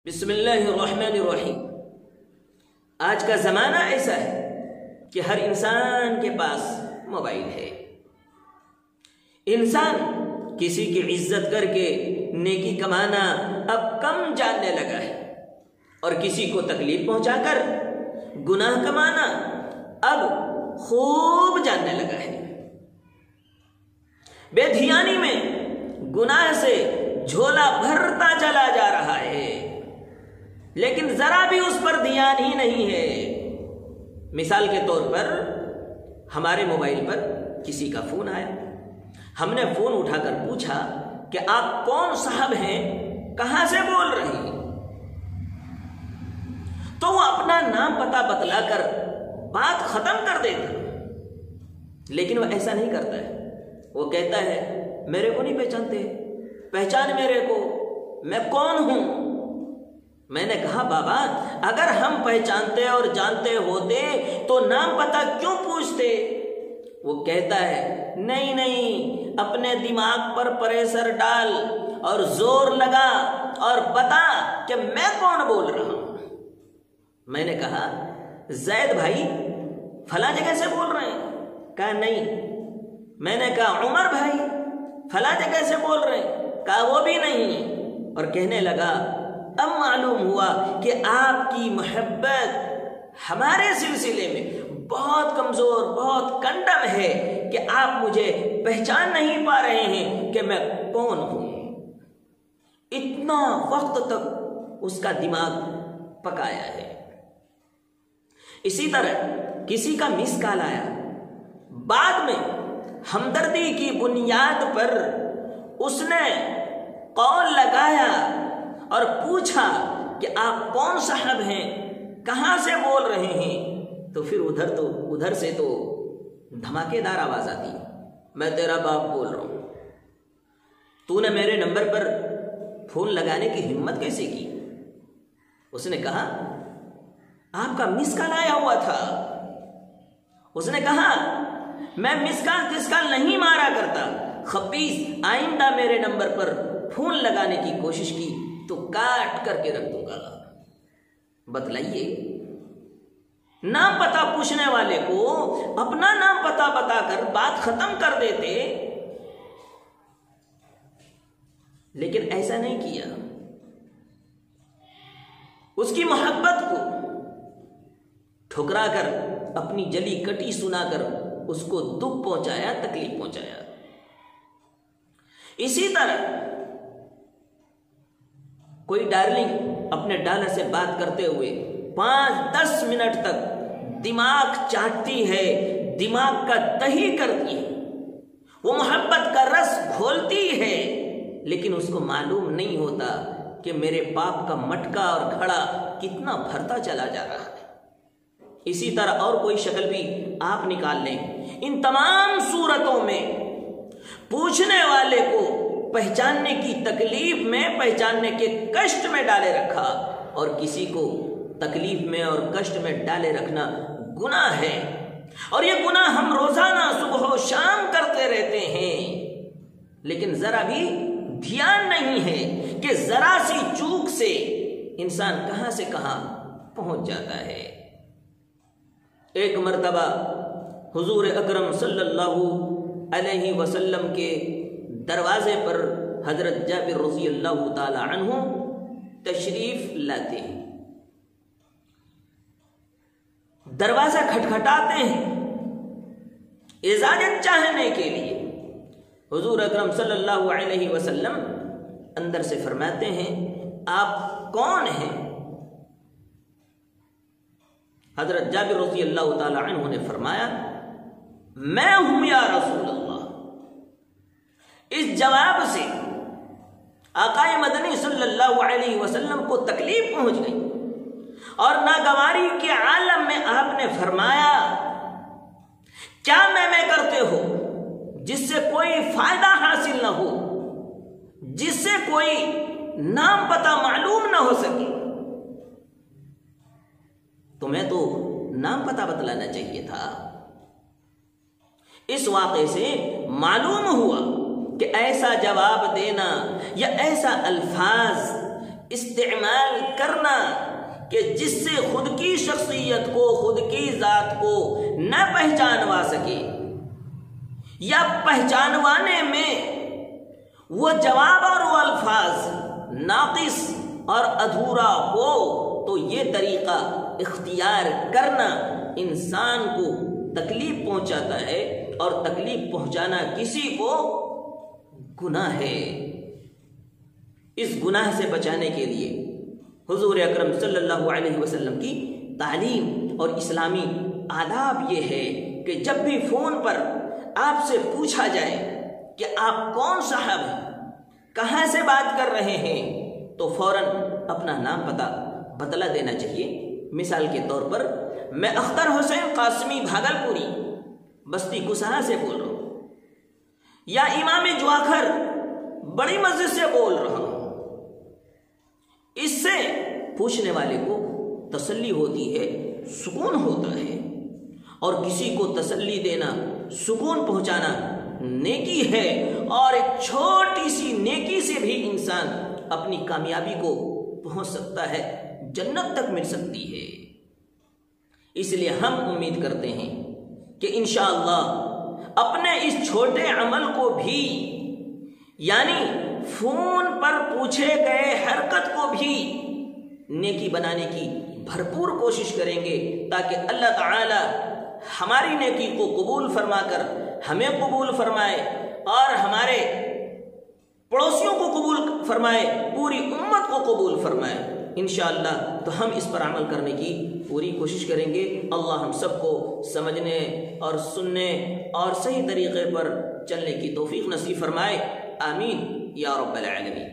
بسم اللہ الرحمن الرحیم۔ آج کا زمانہ ایسا ہے کہ ہر انسان کے پاس موبائل ہے۔ انسان کسی کی عزت کر کے نیکی کمانا اب کم جاننے لگا ہے اور کسی کو تکلیف پہنچا کر گناہ کمانا اب خوب جاننے لگا ہے۔ بے دھیانی میں گناہ سے جھولا بھرتا چلا جا رہا ہے، لیکن ذرا بھی اس پر دھیان ہی نہیں ہے۔ مثال کے طور پر ہمارے موبائل پر کسی کا فون آیا، ہم نے فون اٹھا کر پوچھا کہ آپ کون صاحب ہیں، کہاں سے بول رہے ہیں؟ تو وہ اپنا نام پتہ بتلا کر بات ختم کر دیتا، لیکن وہ ایسا نہیں کرتا ہے۔ وہ کہتا ہے میرے کو نہیں پہچانتے، پہچان میرے کو، میں کون ہوں؟ میں نے کہا بابا اگر ہم پہچانتے اور جانتے ہوتے تو نام پتہ کیوں پوچھتے؟ وہ کہتا ہے نہیں، اپنے دماغ پر پریشر ڈال اور زور لگا اور بتا کہ میں کون بول رہا ہوں۔ میں نے کہا زید بھائی فلاں جگہ سے بول رہے ہیں؟ کہا نہیں۔ میں نے کہا عمر بھائی فلاں جگہ سے بول رہے ہیں؟ کہا وہ بھی نہیں۔ اور کہنے لگا اب معلوم ہوا کہ آپ کی محبت ہمارے سلسلے میں بہت کمزور، بہت کنڈم ہے کہ آپ مجھے پہچان نہیں پا رہے ہیں کہ میں کون ہوں۔ اتنا وقت تک اس کا دماغ پکایا ہے۔ اسی طرح کسی کا مس کال آیا، بعد میں ہمدردی کی بنیاد پر اس نے کال لگایا اور پوچھا کہ آپ کون صاحب ہیں، کہاں سے بول رہے ہیں؟ تو پھر ادھر سے تو دھماکے دار آواز آتی، میں تیرا باپ بول رہا ہوں، تو نے میرے نمبر پر فون لگانے کی ہمت کیسے کی؟ اس نے کہا آپ کا مس کال آیا ہوا تھا۔ اس نے کہا میں مس کال نہیں مارا کرتا، خبیث آئندہ میرے نمبر پر فون لگانے کی کوشش کی تو کاٹ کر کے رکھ دوں گا۔ بتلائیے، نام پتہ پوچھنے والے کو اپنا نام پتہ بتا کر بات ختم کر دیتے، لیکن ایسا نہیں کیا۔ اس کی محبت کو ٹھکرا کر اپنی جلی کٹی سنا کر اس کو دکھ پہنچایا، تکلیف پہنچایا۔ اسی طرح کوئی ڈارلنگ اپنے ڈالر سے بات کرتے ہوئے 5-10 منٹ تک دماغ چاٹتی ہے، دماغ کا دہی کرتی ہے، وہ محبت کا رس گھولتی ہے، لیکن اس کو معلوم نہیں ہوتا کہ میرے باپ کا مٹکا اور گھڑا کتنا بھرتا چلا جا رہا ہے۔ اسی طرح اور کوئی شکل بھی آپ نکال لیں، ان تمام صورتوں میں پوچھنے والے کو پہچاننے کی تکلیف میں، پہچاننے کے کشٹ میں ڈالے رکھا، اور کسی کو تکلیف میں اور کشٹ میں ڈالے رکھنا گناہ ہے، اور یہ گناہ ہم روزانہ صبح و شام کرتے رہتے ہیں، لیکن ذرا بھی دھیان نہیں ہے کہ ذرا سی چوک سے انسان کہاں سے کہاں پہنچ جاتا ہے۔ ایک مرتبہ حضور اکرم صلی اللہ علیہ وسلم کے دروازے پر حضرت جابر رضی اللہ تعالی عنہ تشریف لاتے ہیں، دروازہ کھٹکھٹاتے ہیں اجازت چاہنے کے لیے۔ حضور اکرم صلی اللہ علیہ وسلم اندر سے فرماتے ہیں آپ کون ہیں؟ حضرت جابر رضی اللہ تعالی عنہ نے فرمایا میں ہوں یا رسول اللہ۔ اس جواب سے آقا مدنی صلی اللہ علیہ وسلم کو تکلیف پہنچ گئی، اور ناگواری کے عالم میں آپ نے فرمایا کیا میں کرتے ہو جس سے کوئی فائدہ حاصل نہ ہو، جس سے کوئی نام پتہ معلوم نہ ہو سکے؟ تمہیں تو نام پتہ بتلانا چاہیے تھا۔ اس واقعے سے معلوم ہوا کہ ایسا جواب دینا یا ایسا الفاظ استعمال کرنا کہ جس سے خود کی شخصیت کو، خود کی ذات کو نہ پہچانوا سکے، یا پہچانوانے میں وہ جواب اور وہ الفاظ ناقص اور ادھورا ہو، تو یہ طریقہ اختیار کرنا انسان کو تکلیف پہنچاتا ہے، اور تکلیف پہنچانا کسی کو گناہ ہے۔ اس گناہ سے بچانے کے لیے حضور اکرم صلی اللہ علیہ وسلم کی تعلیم اور اسلامی آداب یہ ہے کہ جب بھی فون پر آپ سے پوچھا جائے کہ آپ کون صاحب ہیں، کہاں سے بات کر رہے ہیں، تو فوراً اپنا نام پتہ بتلا دینا چاہیے۔ مثال کے طور پر میں اختر حسین قاسمی بھاگلپوری بستی کسرا سے بول رہا ہوں، یا امام جواخر بڑی مسجد سے بول رہا ہوں، اس سے پوچھنے والے کو تسلی ہوتی ہے، سکون ہوتا ہے، اور کسی کو تسلی دینا، سکون پہنچانا نیکی ہے، اور ایک چھوٹی سی نیکی سے بھی انسان اپنی کامیابی کو پہنچ سکتا ہے، جنت تک مل سکتی ہے۔ اس لیے ہم امید کرتے ہیں کہ انشاءاللہ اپنے اس چھوٹے عمل کو بھی، یعنی فون پر پوچھے گئے حرکت کو بھی نیکی بنانے کی بھرپور کوشش کریں گے، تاکہ اللہ تعالی ہماری نیکی کو قبول فرما کر ہمیں قبول فرمائے، اور ہمارے پڑوسیوں کو قبول فرمائے، پوری امت کو قبول فرمائے انشاءاللہ۔ تو ہم اس پر عمل کرنے کی پوری کوشش کریں گے۔ اللہ ہم سب کو سمجھنے اور سننے اور صحیح طریقے پر چلنے کی توفیق نصیب فرمائے، آمین یا رب العالمین۔